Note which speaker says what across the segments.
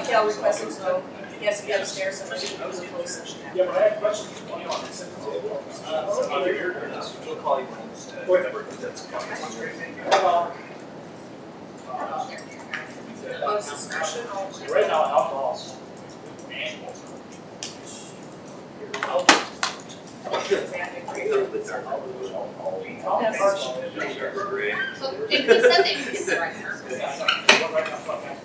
Speaker 1: Cal requested to go, he has to get upstairs and it was a closed session.
Speaker 2: Yeah, but I have questions.
Speaker 3: We'll call you when it's.
Speaker 1: Closed discussion.
Speaker 2: Right now, alcohol.
Speaker 4: So, and he said they could get the right person.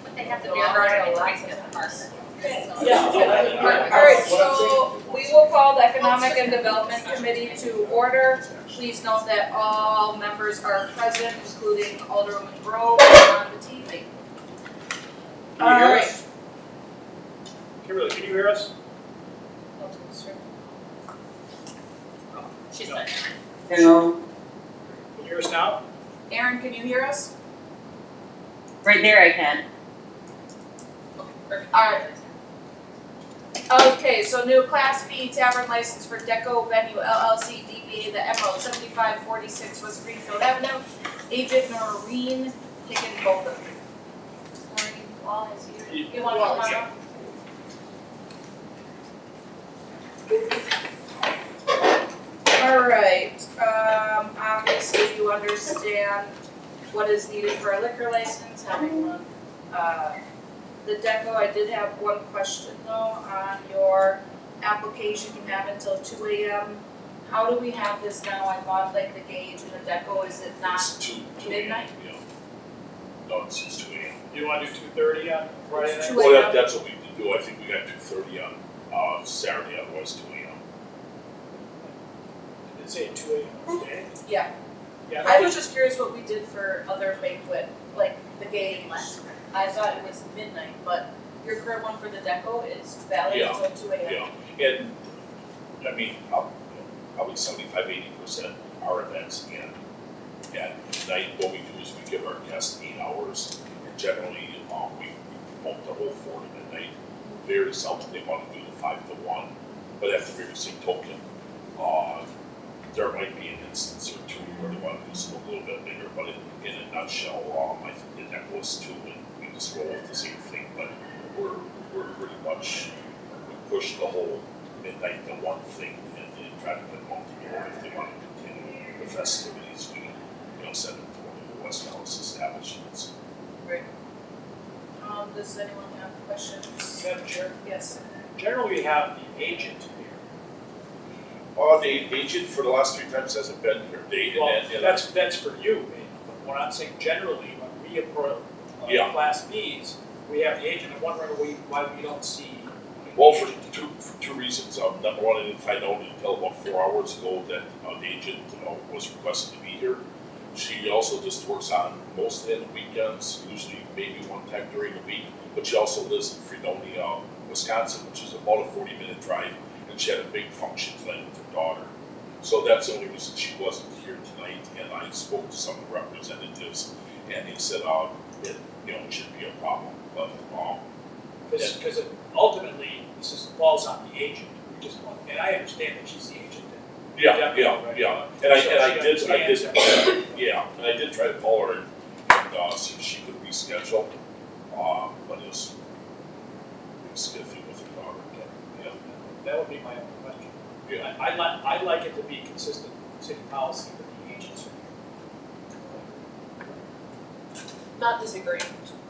Speaker 4: But they have to be already to get the person.
Speaker 1: Alright, so we will call the Economic and Development Committee to order. Please note that all members are present, including Alderwoman Grove on the TV.
Speaker 2: Can you hear us? Kimberly, can you hear us?
Speaker 4: She said.
Speaker 5: Hello,
Speaker 2: Can you hear us now?
Speaker 1: Aaron, can you hear us?
Speaker 5: right there I can.
Speaker 1: Alright. Okay, so new Class B tavern license for Deco Venue LLC DBA the MO 7546 West Greenfield Avenue. Agent Noreen Higginbotham. Noreen Wallace, you want to come on up? Alright, obviously you understand what is needed for a liquor license, having one. The deco, I did have one question though, on your application, you have until 2 AM. How do we have this now? I thought like the gauge and the deco, is it not
Speaker 6: It's two
Speaker 1: midnight?
Speaker 6: Yeah. No, it's 2 a.m.
Speaker 2: You wanna do 2:30 on Friday night?
Speaker 1: It's 2
Speaker 6: Well,
Speaker 1: a.m.
Speaker 6: that's what we can do. I think we got 2:30 on Saturday, otherwise 2 a.m.
Speaker 2: Did it say 2 a.m. today?
Speaker 1: Yeah.
Speaker 2: Yeah.
Speaker 1: I was just curious what we did for other banquet, like the gauge. I thought it was midnight, but your current one for the deco is valid
Speaker 6: Yeah.
Speaker 1: until 2 a.m.
Speaker 6: Yeah, and, I mean, probably 75-80% are events, and at night, what we do is we give our guests 8 hours, and generally, we promote the whole 4 to midnight. Very seldom they want to do the 5 to 1, but at the very same token, there might be an instance or two where they want to do something a little bit later, but in a nutshell, I think that was 2, and we just roll with the same thing, but we're pretty much, we push the whole midnight to 1 thing and try to put them all together if they want to continue the festivities. We send them to one of the West Dallas establishments.
Speaker 1: Does anyone have questions?
Speaker 2: Madam Chair,
Speaker 1: Yes.
Speaker 2: generally we have the agent here.
Speaker 6: The agent for the last 3 times hasn't been here.
Speaker 2: Well, that's for you, but what I'm saying generally, when we approach
Speaker 6: Yeah.
Speaker 2: Class Bs, we have the agent. I'm wondering why we don't see.
Speaker 6: Well, for two reasons. Number one, I didn't find out until about 4 hours ago that the agent was requested to be here. She also just works on most of the weekends, usually maybe one time during the week, but she also lives in Fredonia, Wisconsin, which is about a 40-minute drive, and she had a big function tonight with her daughter. So that's the only reason she wasn't here tonight, and I spoke to some of the representatives, and they said, it shouldn't be a problem, but,
Speaker 2: Because ultimately, this falls on the agent. We just want, and I understand that she's the agent.
Speaker 6: yeah. And I did try to call her and see if she could reschedule, but it was skiffy with her daughter. Yeah.
Speaker 2: That would be my only question.
Speaker 6: Yeah.
Speaker 2: I'd like it to be consistent with city policy that the agents are
Speaker 7: Not disagreeing,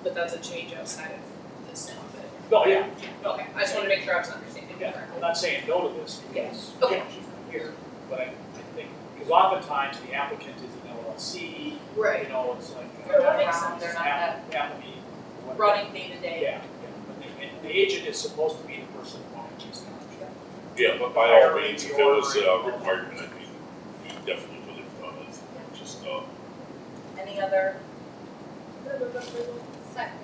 Speaker 7: but that's a change outside of this now, but.
Speaker 2: here. No, yeah,
Speaker 7: Okay, I just wanted to make sure I was understanding
Speaker 2: yeah.
Speaker 7: correctly.
Speaker 2: I'm not saying no to this because
Speaker 7: Okay.
Speaker 2: she's not here, but I think, because oftentimes the applicant is an LLC,
Speaker 7: Right.
Speaker 2: it's like.
Speaker 7: Yeah, that makes sense.
Speaker 1: They're not that
Speaker 2: Applicant, whatever.
Speaker 1: running day to day.
Speaker 2: Yeah, but the agent is supposed to be the person managing these towns.
Speaker 6: Yeah, but by all means, if it was a requirement, I'd be, we definitely would have done it. Just,
Speaker 1: Any other?
Speaker 4: Second.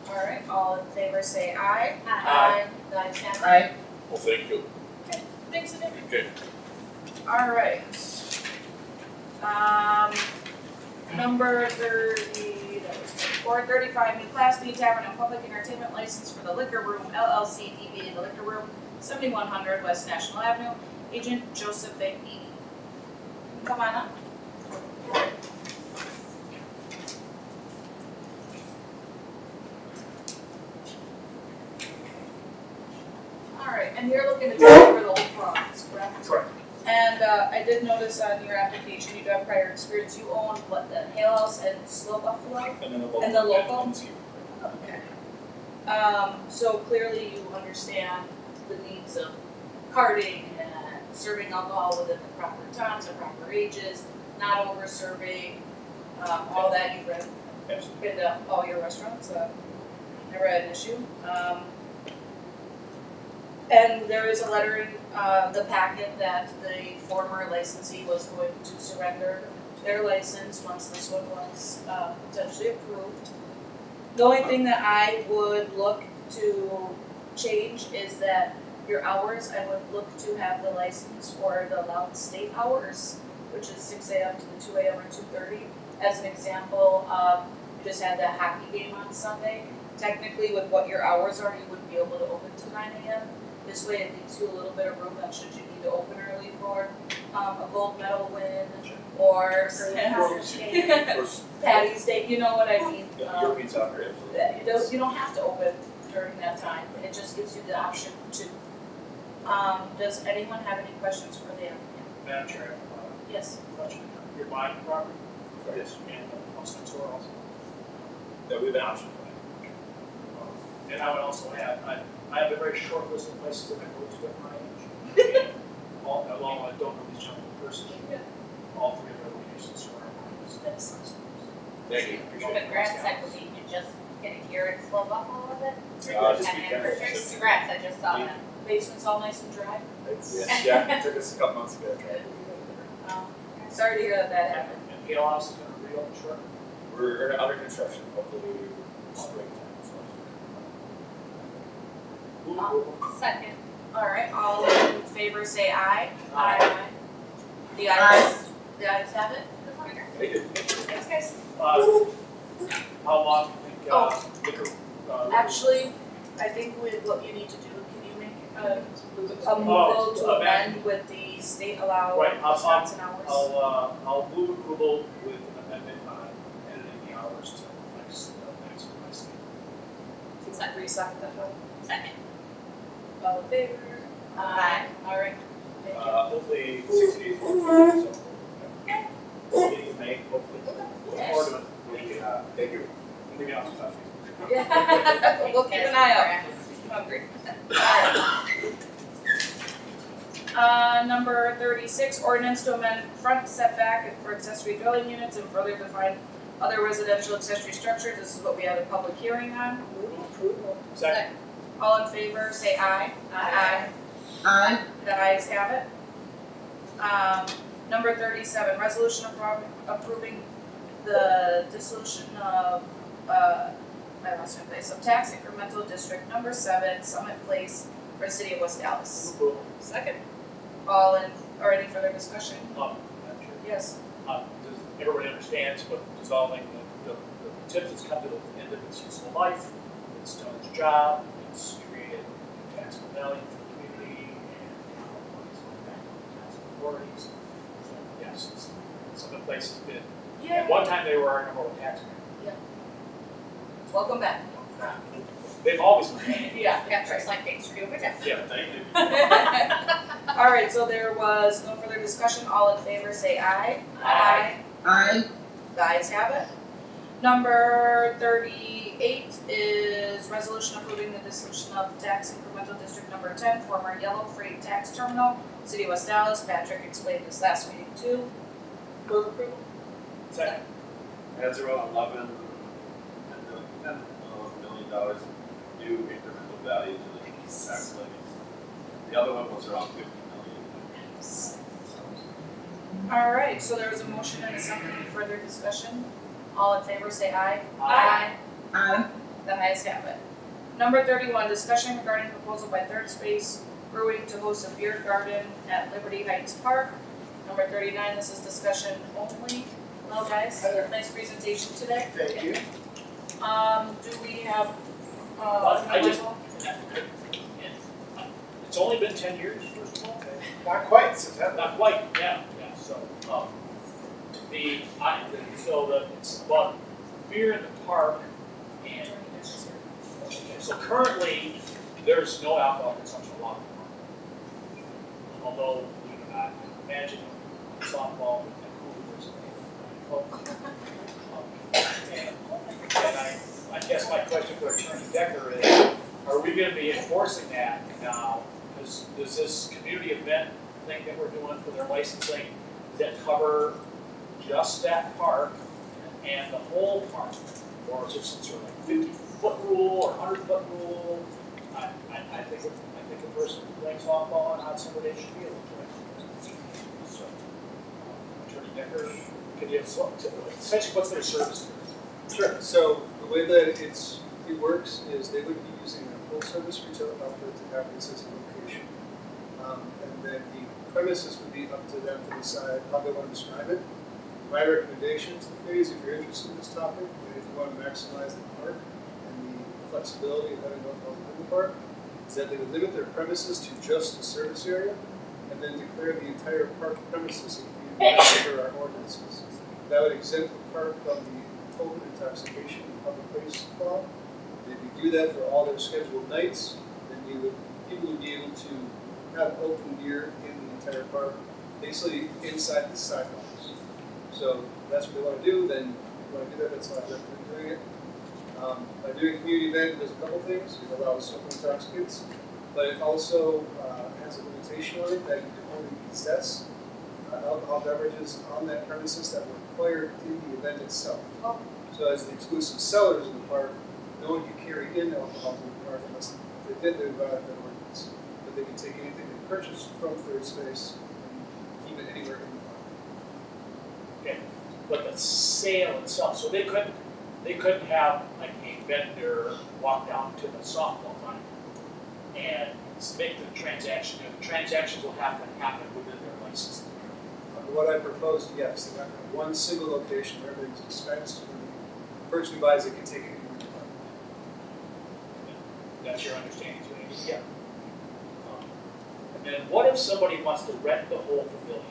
Speaker 1: Alright, all in favor say aye.
Speaker 4: Aye.
Speaker 1: The ayes have it.
Speaker 5: Aye.
Speaker 6: well, thank you.
Speaker 1: Thanks, Nick.
Speaker 6: Okay.
Speaker 1: Alright. Number 30, that was 435, new Class B Tavern and Public Entertainment License for the Liquor Room LLC, DBA The Liquor Room, 7100 West National Avenue, Agent Joseph Van Eady. Come on up. And you're looking to take over the whole province, correct?
Speaker 2: Correct.
Speaker 1: And I did notice on your application, you do have prior experience, you own what, the Hale House and Slow Buffalo?
Speaker 2: And then the local.
Speaker 1: And the local?
Speaker 2: ones here.
Speaker 1: Okay. So clearly you understand the needs of carting and serving alcohol within the proper times, the proper ages, not over serving, all that you've read.
Speaker 2: Absolutely.
Speaker 1: Been to all your restaurants, never had an issue. And there is a letter in the packet that the former licensee was going to surrender their license once this one was potentially approved. The only thing that I would look to change is that your hours, I would look to have the license for the allowed state hours, which is 6 a.m. to the 2 a.m. or 2:30. As an example, you just had that hockey game on Sunday. Technically, with what your hours are, you wouldn't be able to open till 9 a.m. This way, it leaves you a little bit of room that should you need to open early for a gold medal win or Patty's Day, you know what I mean?
Speaker 3: European soccer, absolutely.
Speaker 1: You don't have to open during that time, it just gives you the option to. Does anyone have any questions for the applicant?
Speaker 2: Madam Chair,
Speaker 1: Yes.
Speaker 2: question, you're buying the property?
Speaker 3: Yes.
Speaker 2: And house next door also?
Speaker 3: That we have an option for
Speaker 2: And I would also add, I have a very short list of places that I go to at my age. And all, along, I don't know these gentlemen personally, all three of their locations are on my list.
Speaker 3: that. Thank you. Appreciate it.
Speaker 4: Congrats, I believe you just hit a year in Slow Buffalo, was it?
Speaker 3: This
Speaker 4: And
Speaker 3: weekend.
Speaker 4: anniversary. Congrats, I just saw that.
Speaker 1: Basement's all nice and dry.
Speaker 3: Yeah, it took us a couple months ago.
Speaker 1: Sorry to hear that happened.
Speaker 2: And Hale House is gonna reopen shortly.
Speaker 3: We're under construction, hopefully springtime, so.
Speaker 2: Move approval.
Speaker 4: Second.
Speaker 1: Alright, all in favor say aye.
Speaker 2: Aye.
Speaker 1: The ayes have it.
Speaker 3: Thank you.
Speaker 4: Thanks, guys.
Speaker 2: How long do you think, liquor,
Speaker 1: Actually, I think with what you need to do, can you make a
Speaker 2: Oh,
Speaker 1: move to
Speaker 2: amend.
Speaker 1: amend with the state allowed
Speaker 2: Right,
Speaker 1: slots and hours?
Speaker 2: I'll move approval with an amendment on editing the hours to maximize.
Speaker 7: Second that one.
Speaker 4: Second.
Speaker 1: All in favor?
Speaker 4: Aye.
Speaker 1: Alright, thank you.
Speaker 3: Hopefully 6 days. So, beginning of May, hopefully.
Speaker 2: Look forward to it.
Speaker 3: Thank you.
Speaker 2: Maybe I'll stop.
Speaker 1: Yeah, we'll keep an eye out. I'm hungry. Number 36, ordinance to amend front setback for accessory dwelling units and further define other residential accessory structures. This is what we had a public hearing on.
Speaker 2: Second.
Speaker 1: All in favor, say aye.
Speaker 4: Aye.
Speaker 5: Aye.
Speaker 1: The ayes have it. Number 37, resolution approving the dissolution of, I lost my place, of tax incremental district number 7, Summit Place, for the city of West Allis.
Speaker 2: Move approval.
Speaker 7: Second.
Speaker 1: All in, or any further discussion?
Speaker 2: Madam Chair.
Speaker 1: Yes.
Speaker 2: Everybody understands what dissolving the TIF has come to the end of its useful life. It's done its job, it's created taxable value for the community and it's going back to the tax authorities. So yes, some of the places have been, at one time they were our number one taxpayer.
Speaker 1: Welcome back.
Speaker 2: They've always been.
Speaker 1: Yeah.
Speaker 4: After it's like, thanks for doing my job.
Speaker 2: Yeah, thank you.
Speaker 1: Alright, so there was no further discussion. All in favor, say aye.
Speaker 2: Aye.
Speaker 5: Aye.
Speaker 1: The ayes have it. Number 38 is resolution approving the dissolution of tax incremental district number 10, former Yellow Freight Tax Terminal, City of West Allis. Patrick explained this last meeting too.
Speaker 7: Move approval.
Speaker 2: Second.
Speaker 3: That's around $11 million new incremental value to the tax levy. The other one was around $50 million.
Speaker 1: Alright, so there was a motion and a second. Any further discussion? All in favor, say aye.
Speaker 2: Aye.
Speaker 5: Aye.
Speaker 1: The ayes have it. Number 31, discussion regarding proposal by Third Space Brewing to host a beer garden at Liberty Heights Park. Number 39, this is discussion only. Hello guys, nice presentation today.
Speaker 3: Thank you.
Speaker 1: Do we have,
Speaker 2: I just- It's only been 10 years, first of all.
Speaker 3: Not quite, September.
Speaker 2: Not quite, yeah, so, it's about beer in the park and, so currently, there's no alcohol consumption allowed in the park. although, believe it or not, imagine softball with the coolers and I guess my question for Attorney Decker is, are we gonna be enforcing that now? Does this community event thing that we're doing for their licensing, does that cover just that park and the whole park? Or is it some sort of like 50-foot rule or 100-foot rule? I think a person who plays softball on hot summer day should be able to. So, Attorney Decker, can you essentially what's their service?
Speaker 8: Sure. So the way that it works is they would be using a full service retail outlet to have this as a location. And then the premises would be up to them to decide how they want to describe it. My recommendation to the committee is if you're interested in this topic, and if you want to maximize the park and the flexibility of having alcohol in the park, is that they would limit their premises to just the service area and then declare the entire park premises under our ordinances. That would exempt the park from the total intoxication and public place law. If you do that for all their scheduled nights, then people would be able to have open beer in the entire park, basically inside the sidewalks. So if that's what they want to do, then if you want to do that, that's how I recommend doing it. By doing a community event, it does a couple things. It allows open intoxicants, but it also has a limitation on it that you can only possess alcohol beverages on that premises that were acquired in the event itself. So as the exclusive sellers in the park, no one can carry in alcohol to the park unless they did their violate that ordinance. But they can take anything they purchased from third space and keep it anywhere in the park.
Speaker 2: Okay, but the sale itself, so they couldn't have like a vendor walk down to the softball line and make the transaction. The transactions will have to happen within their license.
Speaker 8: What I proposed, yes, they have one single location where everything's dispensed. When the person who buys it can take it anywhere in the park.
Speaker 2: That's your understanding, Randy? Yeah. And then what if somebody wants to rent the whole pavilion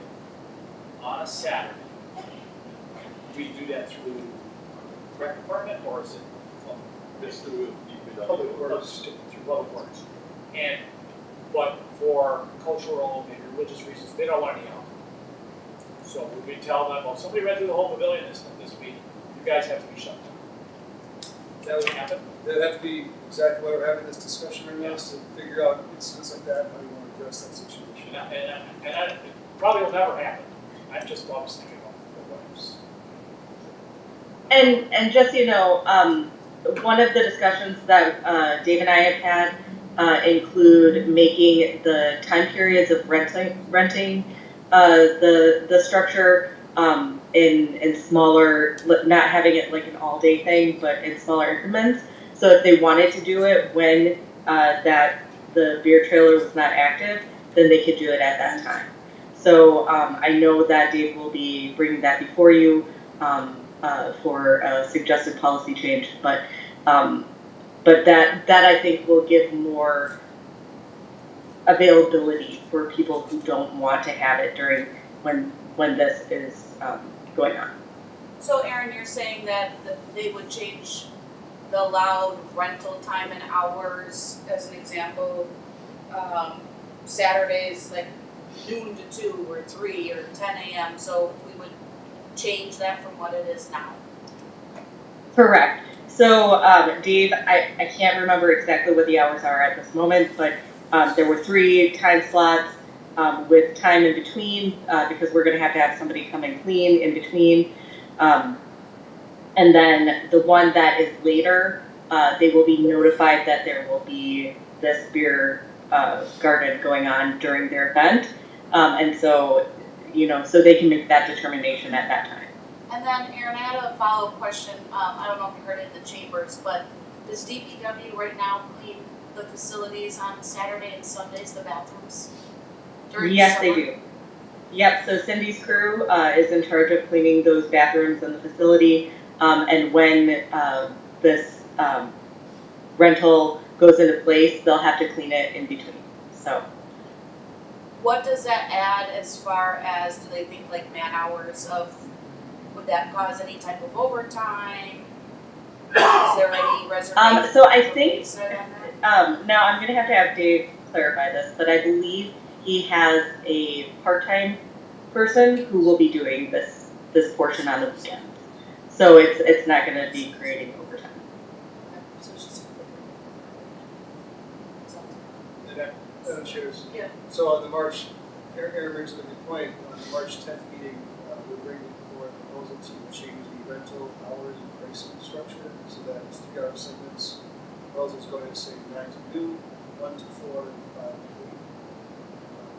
Speaker 2: on a Saturday? Do we do that through the rec department or is it
Speaker 3: This through
Speaker 8: Public Works.
Speaker 2: through Public Works? But for cultural, maybe religious reasons, they don't want any alcohol. So would we tell them, well, if somebody rented the whole pavilion this week, you guys have to be shut down?
Speaker 8: That would
Speaker 2: happen?
Speaker 8: That'd have to be exactly why we're having this discussion right now, is to figure out instances like that, how you want to address that situation.
Speaker 2: It probably will never happen. I'm just always thinking about what else.
Speaker 5: And just so you know, one of the discussions that Dave and I have had include making the time periods of renting the structure in smaller, not having it like an all day thing, but in smaller increments. So if they wanted to do it when that the beer trailer was not active, then they could do it at that time. So I know that Dave will be bringing that before you for a suggested policy change, but that I think will give more availability for people who don't want to have it during when this is going on.
Speaker 1: So Erin, you're saying that they would change the allowed rental time and hours, as an example, Saturdays like noon to 2 or 3 or 10 a.m. So we would change that from what it is now.
Speaker 5: Correct. So Dave, I can't remember exactly what the hours are at this moment, but there were 3 time slots with time in between because we're going to have somebody come and clean in between. And then the one that is later, they will be notified that there will be this beer garden going on during their event. And so, so they can make that determination at that time.
Speaker 1: And then Erin, I had a follow-up question. I don't know if you heard it in the chambers, but does DPW right now clean the facilities on Saturday and Sundays, the bathrooms? During
Speaker 5: Yes,
Speaker 1: the
Speaker 5: they
Speaker 1: summer?
Speaker 5: do. Yep, so Cindy's crew is in charge of cleaning those bathrooms in the facility. And when this rental goes into place, they'll have to clean it in between. So,
Speaker 1: What does that add as far as, do they think like man hours of, would that cause any type of overtime? Is there any reservation?
Speaker 5: so I think
Speaker 1: on that?
Speaker 5: now I'm going to have Dave clarify this, but I believe he has a part-time person who will be doing this portion on the weekend. So it's not gonna be creating overtime.
Speaker 7: So it's just.
Speaker 8: Madam Chairs.
Speaker 7: Yeah.
Speaker 8: So on the March, Aaron brings up a good point, on the March 10th meeting, we're bringing forward a proposal to change the rental hours and pricing structure so that it's 3-hour segments. Proposal's going to say 9 to noon, 1 to 4, and 5 to 8.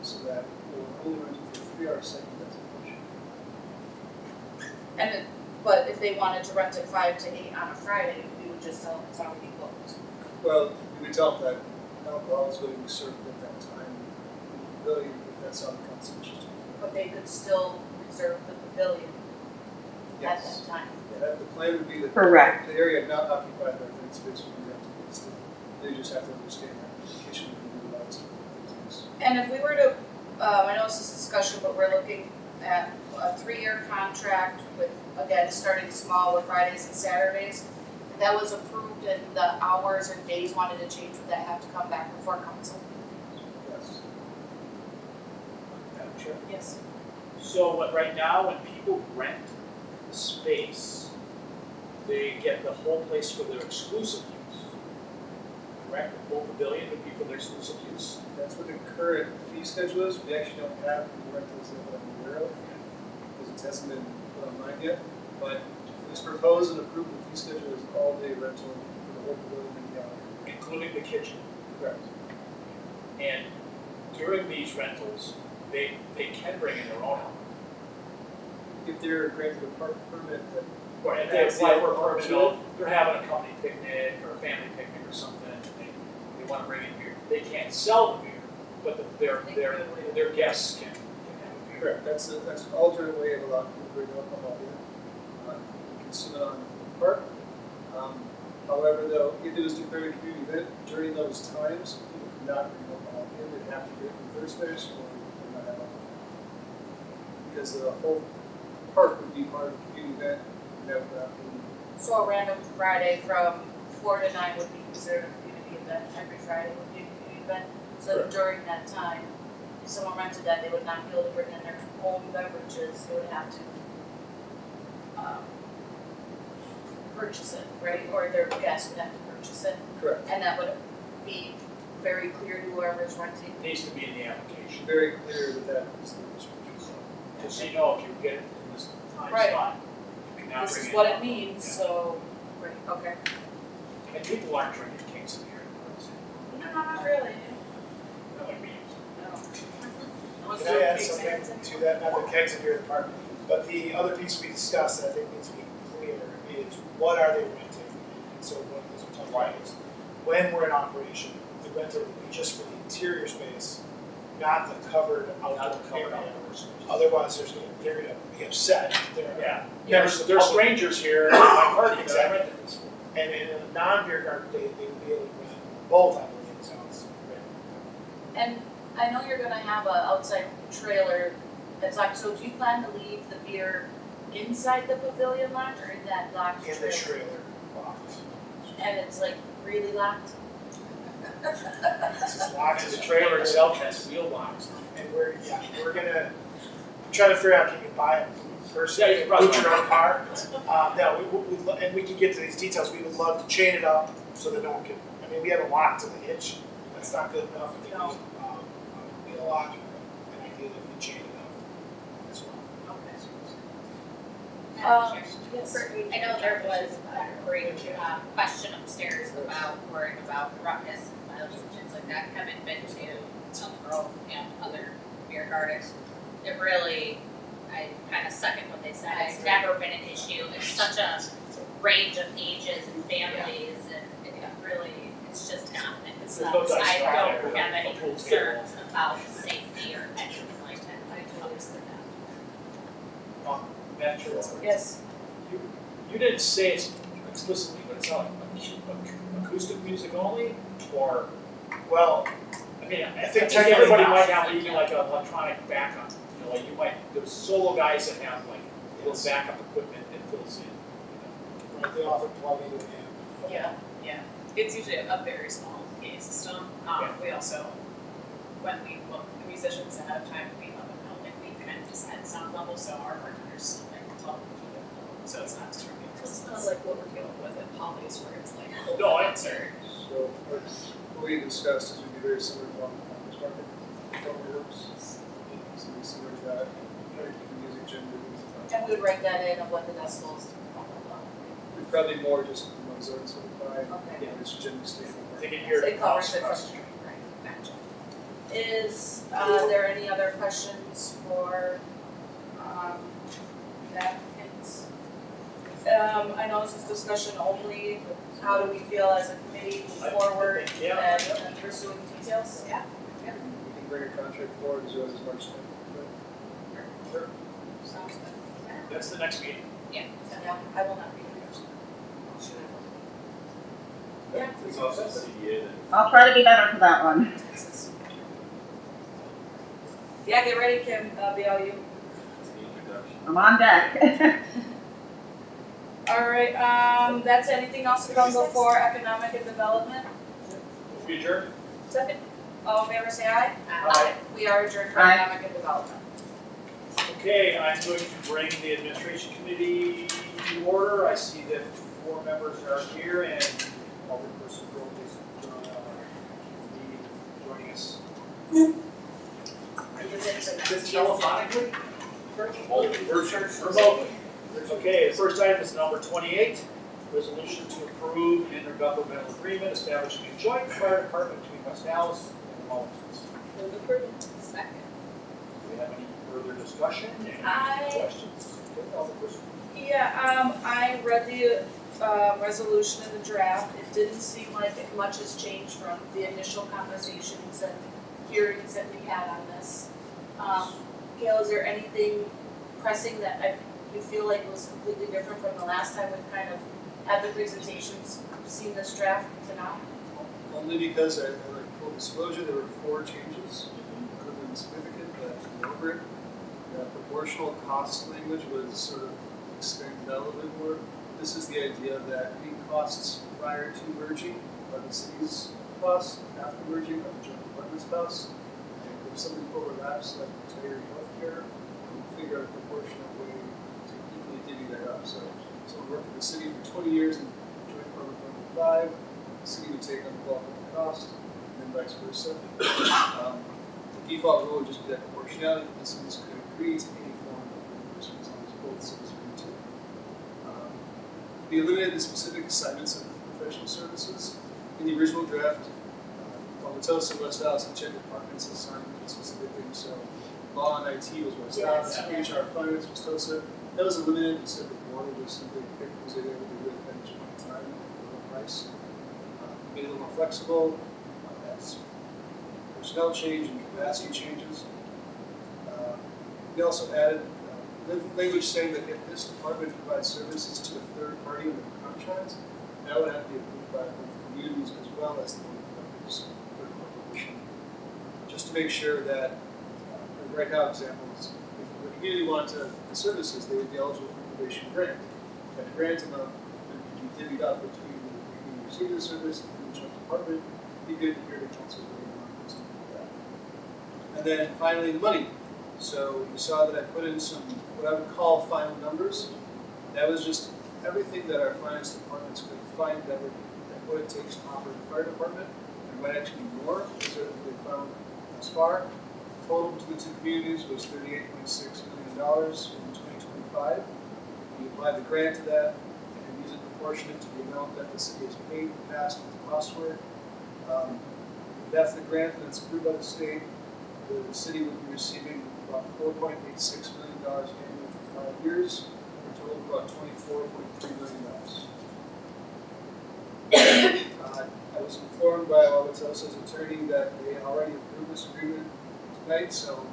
Speaker 8: So that we'll only rent it for a 3-hour segment, that's a push.
Speaker 1: But if they wanted to rent it 5 to 8 on a Friday, we would just tell them it's already booked.
Speaker 8: Well, we would tell them that alcohol is going to be served at that time, really, if that's how the council wishes to.
Speaker 1: But they could still reserve the pavilion at
Speaker 8: Yes.
Speaker 1: that time.
Speaker 8: Yeah, the plan would be that
Speaker 5: Correct.
Speaker 8: the area not occupied by green space would be rented instead. They just have to understand that the kitchen would be utilized for green space.
Speaker 1: And if we were to, I know this is discussion, but we're looking at a 3-year contract with, again, starting small with Fridays and Saturdays. If that was approved and the hours or days wanted to change, would that have to come back before council?
Speaker 8: Yes.
Speaker 2: Madam Chair.
Speaker 1: Yes.
Speaker 2: So what, right now, when people rent the space, they get the whole place for their exclusive use. Correct? The whole pavilion would be for their exclusive use.
Speaker 8: That's what the current fee schedule is. We actually don't have the rentals that I'm aware of, because it hasn't been put online yet. But this proposed and approved fee schedule is all-day rental for the whole pavilion and gallery.
Speaker 2: Including the kitchen.
Speaker 8: Correct.
Speaker 2: And during these rentals, they can bring in their own alcohol.
Speaker 8: If they're granted a park permit that
Speaker 2: Or if they apply for a permit, they're having a company picnic or a family picnic or something, and they wanna bring in beer. They can't sell the beer, but their guests can have a beer.
Speaker 8: correct, that's an alternate way of allowing people to bring alcohol in. You consume it on the park. However, though, if it was declared a community event during those times, people could not bring alcohol in, they'd have to get it from first base or they not have alcohol. Because the whole park would be part of the community event, and that would not be.
Speaker 1: So a random Friday from 4 to 9 would be considered a community event, every Friday would be a community event. So
Speaker 8: Correct.
Speaker 1: during that time, if someone rented that, they would not be able to bring in their own beverages, they would have to purchase it, right? Or their guests would have to purchase it,
Speaker 8: Correct.
Speaker 1: and that would be very clear to whoever's renting.
Speaker 2: It needs to be in the application.
Speaker 8: Very clear that that is the restriction.
Speaker 2: Just so you know, if you get it in this time
Speaker 1: Right.
Speaker 2: slot, you cannot
Speaker 1: This
Speaker 2: bring
Speaker 1: is
Speaker 2: in
Speaker 1: what it
Speaker 2: alcohol.
Speaker 1: means,
Speaker 2: Yeah.
Speaker 1: so, right, okay.
Speaker 2: And people aren't drinking cakes of beer.
Speaker 1: No, not really.
Speaker 2: No, I mean,
Speaker 1: Unless
Speaker 9: Can I
Speaker 1: they're
Speaker 9: add
Speaker 1: big
Speaker 9: something
Speaker 1: fans.
Speaker 9: to that, not the kegs of beer part, but the other piece we discussed that I think needs to be clear is what are they renting? And so what is we're talking about is when we're in operation, the rental would be just for the interior space, not the covered
Speaker 2: not
Speaker 9: outdoor
Speaker 2: the covered
Speaker 9: area.
Speaker 2: outdoors.
Speaker 9: Otherwise, they're gonna be upset. They're
Speaker 2: Yeah.
Speaker 9: members of the
Speaker 2: There's
Speaker 9: public.
Speaker 2: strangers here at my party, that I
Speaker 9: Exactly.
Speaker 2: rented this for.
Speaker 9: And in a non-beer garden day, they would be able to rent both, I believe, sounds.
Speaker 1: And I know you're gonna have a outside trailer that's locked, so do you plan to leave the beer inside the pavilion locked or in that locked
Speaker 9: In
Speaker 1: trailer?
Speaker 9: the trailer locked.
Speaker 1: And it's like really locked?
Speaker 9: It's as locked as
Speaker 2: The
Speaker 9: a
Speaker 2: trailer itself has wheel locks.
Speaker 9: And we're gonna try to figure out, can you buy a person,
Speaker 2: Yeah, you can probably
Speaker 9: boot your
Speaker 2: buy
Speaker 9: own car? No, and we can get to these details, we would love to chain it up so that no one can, I mean, we have a lock to the hitch, that's not good enough, I think
Speaker 1: No.
Speaker 9: we, wheel lock, and ideally we chain it up as well.
Speaker 1: Okay.
Speaker 4: Yes. I know there was a great question upstairs about worrying about ruckus and violence and things like that. Having been to Elk Grove and other beer gardens, it really, I kind of second what they said. It's never been an issue. It's such a range of ages and families, and it really, it's just not. It's
Speaker 2: There's
Speaker 4: not.
Speaker 2: no dice
Speaker 4: I
Speaker 2: there.
Speaker 4: don't have any
Speaker 2: A pool
Speaker 4: concerns about safety or anything like that. I totally understand that.
Speaker 2: Madam Chair,
Speaker 1: Yes.
Speaker 2: you didn't say it explicitly, but it's not acoustic music only, or,
Speaker 9: Well,
Speaker 2: I mean, I
Speaker 9: think
Speaker 2: think
Speaker 9: technically
Speaker 2: everybody
Speaker 9: not.
Speaker 2: might have even like an electronic backup, you know, like you might, there's solo guys that have like little
Speaker 9: Yes.
Speaker 2: backup equipment that fills in,
Speaker 9: right, they offer plug-in and.
Speaker 7: Yeah, yeah. It's usually a very small PA system.
Speaker 2: Yeah.
Speaker 7: We also when we book the musicians ahead of time, we let them know, like, we kind of decide sound level, so our bartenders still like tell them to keep it low, so it's not disturbing. It's not like what we're dealing with at Polly's where it's like whole
Speaker 2: No, I-
Speaker 7: concert.
Speaker 8: So what we discussed is would be very similar to what the farmer's market works. Something similar to that, try to keep the music generated.
Speaker 1: And we would write that in of what the decibels, blah, blah, blah.
Speaker 8: We're probably more just one zone certified,
Speaker 1: Okay.
Speaker 8: yeah, it's generally stable.
Speaker 2: They can hear
Speaker 1: It
Speaker 2: the
Speaker 1: covers
Speaker 2: house
Speaker 1: it.
Speaker 2: across the street.
Speaker 1: Right, gotcha. Is, there any other questions for, the applicants? I know this is discussion only, how do we feel as a committee move forward
Speaker 2: Yeah.
Speaker 1: and pursuing details? Yeah.
Speaker 8: We can bring a contract forward as early as March 10th.
Speaker 2: Sure.
Speaker 1: Sounds good.
Speaker 2: That's the next meeting.
Speaker 1: Yeah, I will not be here. Yeah.
Speaker 3: There's also CDA that
Speaker 5: I'll try to be better for that one.
Speaker 1: Yeah, get ready, Kim, that'll be all you.
Speaker 3: is the introduction.
Speaker 5: I'm on deck.
Speaker 1: Alright, that's anything else to come before economic and development?
Speaker 2: We adjourn.
Speaker 1: Second. All in favor, say aye.
Speaker 2: Aye.
Speaker 1: We are adjourned for
Speaker 5: Aye.
Speaker 1: economic and development.
Speaker 2: Okay, I'm going to bring the administration committee to order. I see that 4 members are here and Alderperson Grove is joining us. This telephonically? Remotely. Okay, the first item is number 28, resolution to approve an intergovernmental agreement establishing a joint fire department between West Allis and the Mullins.
Speaker 7: Move approval. Second.
Speaker 2: Do we have any further discussion? Any
Speaker 1: I-
Speaker 2: questions? Okay, Alderperson.
Speaker 1: Yeah, I read the, resolution in the draft, it didn't seem like much has changed from the initial conversations and hearings that we had on this. Gail, is there anything pressing that you feel like was completely different from the last time we've kind of had the presentations, seen this draft to now?
Speaker 8: Only because I like full disclosure, there were 4 changes, could have been significant, but I went over it. The proportional cost language was sort of expanded out a little bit more. This is the idea that any costs prior to merging are the city's costs, after merging are the joint department's costs. And if something overlaps, like retiree healthcare, we figure out a proportional way to equally divvy that up. So someone worked for the city for 20 years and joint department for 5, the city would take on the bulk of the cost, and then vice versa. The default rule would just be that proportionality, the cities could agree to any form of reimbursement as long as both cities agree to it. We eliminated the specific assignments of professional services. In the original draft, Wauwatosa and West Allis, each had departments assigned to specific things. So law and IT was West Allis, HR finance was Wauwatosa. That was eliminated, instead of one, it was simply pick who's able to do it at each point in time at a price. Made it a little more flexible as personnel change and capacity changes. We also added language saying that if this department provides services to a third party under the contract, that would have to be approved by the communities as well as the developers or corporation. Just to make sure that, right now examples, if the community wanted the services, they would be eligible for a probation grant. That grant amount would be divvied up between the people who receive the service and the joint department. It'd be good to hear the council's opinion on something like that. And then finally, the money. So you saw that I put in some, what I would call final numbers. That was just everything that our finance departments could find that what it takes to operate the fire department, and might actually be more, because everything they found thus far. Total between the 2 communities was $38.6 million in 2025. We applied the grant to that, and use it proportionate to the amount that the city has paid in the past with the cost work. If that's the grant and it's approved by the state, the city would be receiving about $4.86 million annually for 5 years, for a total of about $24.3 million. I was informed by Wauwatosa's attorney that they already approved this agreement tonight, so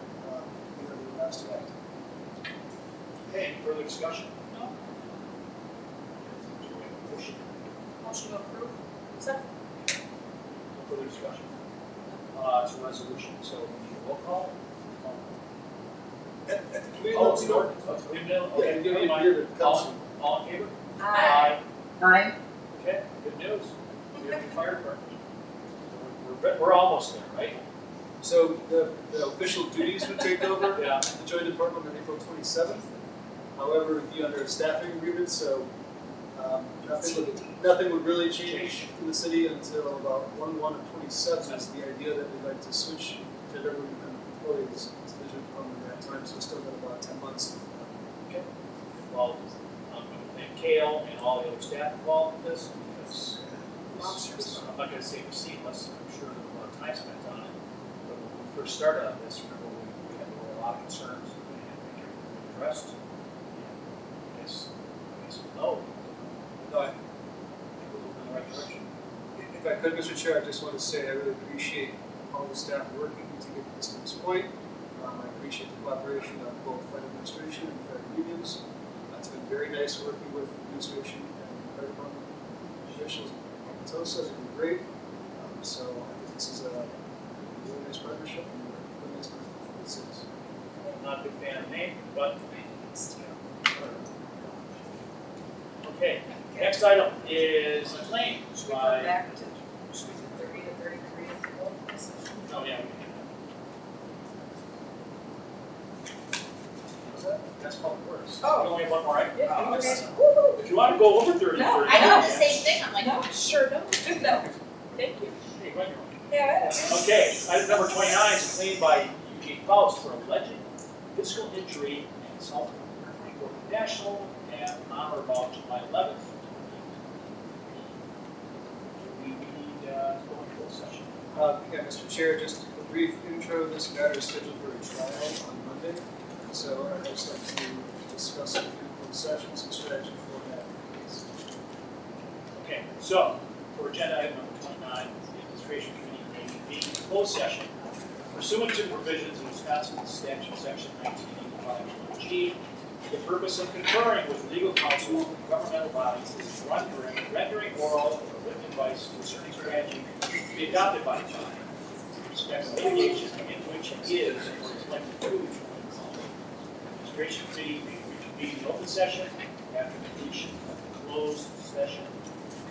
Speaker 8: we have the last act.
Speaker 2: Okay, any further discussion?
Speaker 1: No.
Speaker 2: Motion.
Speaker 1: Motion to approve. Second.
Speaker 2: No further discussion. It's a resolution, so we need a roll call.
Speaker 8: At the committee
Speaker 2: Oh,
Speaker 8: level,
Speaker 2: it's
Speaker 8: we
Speaker 2: an
Speaker 8: don't-
Speaker 2: ordinance. Okay,
Speaker 8: Yeah, you
Speaker 2: never
Speaker 8: don't
Speaker 2: mind.
Speaker 8: hear the council.
Speaker 2: All in favor?
Speaker 1: Aye.
Speaker 5: Aye.
Speaker 2: Okay, good news. We have the fire department. We're almost there, right?
Speaker 8: So the official duties would take over
Speaker 2: Yeah.
Speaker 8: the joint department on April 27th. However, it would be under a staffing agreement, so nothing would really change in the city until about 1/1/27 is the idea that we'd like to switch to everyone become employees to the joint department at that time, so we've still got about 10 months.
Speaker 2: Well, I'm gonna thank Kale and all the other staff involved in this, because I'm not gonna say it was seamless, I'm sure there was a lot of time spent on it. But when we first started on this, remember, we had a lot of concerns, and we had to make everything addressed. And I guess no,
Speaker 8: No,
Speaker 2: we're moving in the right direction.
Speaker 8: if I could, Mr. Chair, I just want to say I really appreciate all the staff working to get this to this point. I appreciate the collaboration of both Fed administration and Fed unions. It's been very nice working with administration and Fed department officials. TOSA has been great. So I think this is a really nice partnership and a really nice partnership for the cities.
Speaker 2: I'm not a big fan of the name, but. Okay, next item is claims
Speaker 1: Should we go
Speaker 2: by,
Speaker 1: back to, should we do 30 to 33 as a goal?
Speaker 2: oh yeah, we can. What's that? That's public works.
Speaker 1: Oh.
Speaker 2: We only have one more item?
Speaker 1: Yeah,
Speaker 2: Oh,
Speaker 1: okay.
Speaker 2: okay.
Speaker 1: Woo-hoo.
Speaker 2: If you wanna go over 30,
Speaker 1: No,
Speaker 2: 30.
Speaker 4: I know the same thing, I'm like,
Speaker 1: No, sure don't, no, thank you.
Speaker 2: Hey, go ahead.
Speaker 1: Yeah.
Speaker 2: Okay, item number 29 is a claim by Eugene Faust for alleged physical injury and self-report national and on or about July 11th. Do we need to go into closed session?
Speaker 8: Yeah, Mr. Chair, just a brief intro. This matter is scheduled for a trial on Monday. So I'd just like to discuss in closed session some strategy for that case.
Speaker 2: Okay, so for agenda item number 29, the administration committee may convene in closed session pursuant to provisions of Wisconsin statute section 1985G. The purpose of conferring with legal counsel and governmental bodies is rendering oral or written advice concerning strategy to be adopted by the body. With respect to litigation in which it is or is likely to be involved. The administration committee may reconvene in open session after completion of the closed session.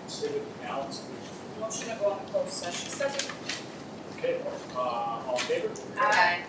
Speaker 2: Consider the balance of the.
Speaker 1: Motion to go into closed session. Second.
Speaker 2: Okay, all in favor?
Speaker 1: Aye.
Speaker 2: Aye.